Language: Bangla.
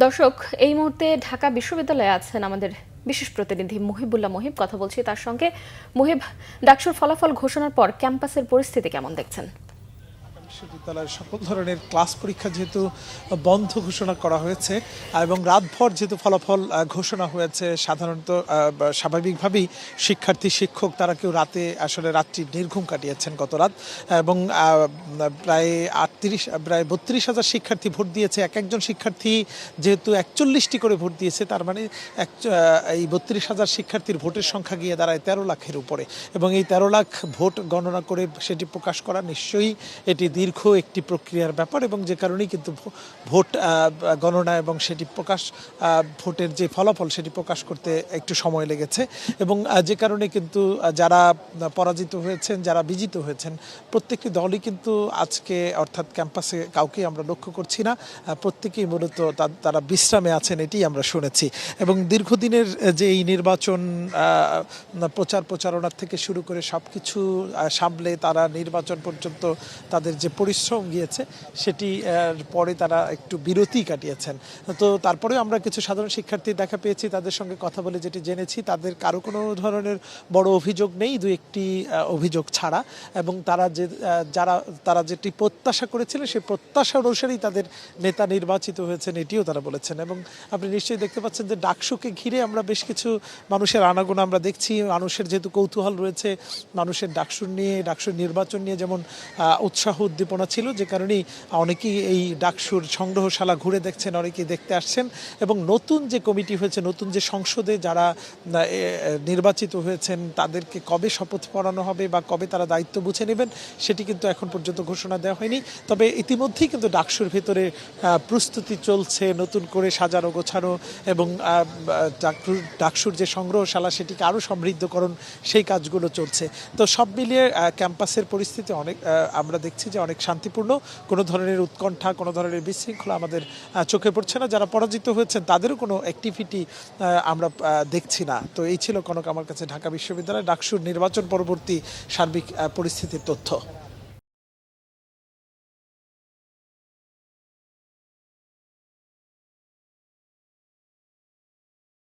দর্শক, এই মুহূর্তে ঢাকা বিশ্ববিদ্যালয়ে আছেন আমাদের বিশেষ প্রতিনিধি মুহিবুল্লাহ মুহিব। কথা বলছি তার সঙ্গে। মুহিব, ডাকসুর ফলাফল ঘোষণার পর ক্যাম্পাসের পরিস্থিতি কেমন দেখছেন? বিশ্ববিদ্যালয়ের সকল ধরনের ক্লাস পরীক্ষা যেহেতু বন্ধ ঘোষণা করা হয়েছে এবং রাতভর যেহেতু ফলাফল ঘোষণা হয়েছে, সাধারণত স্বাভাবিকভাবেই শিক্ষার্থী শিক্ষক তারা কেউ রাতে আসলে রাত্রি নির্ঘুম কাটিয়েছেন গত রাত। এবং প্রায় 32,000 শিক্ষার্থী ভোট দিয়েছে। একজন শিক্ষার্থী যেহেতু 41টি করে ভোট দিয়েছে, তার মানে এই 32,000 শিক্ষার্থীর ভোটের সংখ্যা গিয়ে দাঁড়ায় 13 লাখের উপরে। এবং এই 13 লাখ ভোট গণনা করে সেটি প্রকাশ করা নিশ্চয়ই এটি দীর্ঘ একটি প্রক্রিয়ার ব্যাপার, এবং যে কারণেই কিন্তু ভোট গণনা এবং সেটি প্রকাশ, ভোটের যে ফলাফল সেটি প্রকাশ করতে একটু সময় লেগেছে। এবং যে কারণে কিন্তু যারা পরাজিত হয়েছেন, যারা বিজিত হয়েছেন, প্রত্যেকটি দলই কিন্তু আজকে অর্থাৎ ক্যাম্পাসে কাউকে আমরা লক্ষ্য করছি না। প্রত্যেকেই মূলত তারা বিশ্রামে আছেন, এটি আমরা শুনেছি। এবং দীর্ঘদিনের যে এই নির্বাচন প্রচারণার থেকে শুরু করে সব কিছু সামলে তারা নির্বাচন পর্যন্ত তাদের যে পরিশ্রম গিয়েছে সেটি পরে তারা একটু বিরতি কাটিয়েছেন। তো তারপরেও আমরা কিছু সাধারণ শিক্ষার্থী দেখা পেয়েছি, তাদের সঙ্গে কথা বলে যেটি জেনেছি, তাদের কারো কোনো ধরনের বড় অভিযোগ নেই, দু একটি অভিযোগ ছাড়া। এবং তারা যেটি প্রত্যাশা করেছিলেন সেই প্রত্যাশা অনুসারেই তাদের নেতা নির্বাচিত হয়েছেন, এটিও তারা বলেছেন। এবং আপনি নিশ্চয়ই দেখতে পাচ্ছেন যে ডাকসুকে ঘিরে আমরা বেশ কিছু মানুষের আনাগোনা আমরা দেখছি। মানুষের যেহেতু কৌতূহল রয়েছে, মানুষের ডাকসুর নির্বাচন নিয়ে যেমন উৎসাহ উদ্দীপনা ছিল, যে কারণেই অনেকেই এই ডাকসুর সংগ্রহশালা ঘুরে দেখছেন, অনেকেই দেখতে আসছেন। এবং নতুন যে কমিটি হয়েছে, নতুন যে সংসদে যারা নির্বাচিত হয়েছেন, তাদেরকে কবে শপথ পড়ানো হবে বা কবে তারা দায়িত্ব বুঝে নেবেন সেটি কিন্তু এখন পর্যন্ত ঘোষণা দেওয়া হয়নি। তবে ইতিমধ্যেই কিন্তু ডাকসুর ভেতরে প্রস্তুতি চলছে, নতুন করে সাজানো গোছানো এবং ডাকসুর যে সংগ্রহশালা সেটিকে আরও সমৃদ্ধকরণ, সেই কাজগুলো চলছে। তো সব মিলিয়ে ক্যাম্পাসের পরিস্থিতি আমরা দেখছি যে অনেক শান্তিপূর্ণ। কোনো ধরনের উৎকণ্ঠা, কোনো ধরনের বিশৃঙ্খলা আমাদের চোখে পড়ছে না। যারা পরাজিত হয়েছেন তাদেরও কোনো অ্যাক্টিভিটি আমরা দেখছি না। তো এই ছিল কনক আমার কাছে ঢাকা বিশ্ববিদ্যালয় ডাকসুর নির্বাচন পরবর্তী সার্বিক পরিস্থিতির তথ্য।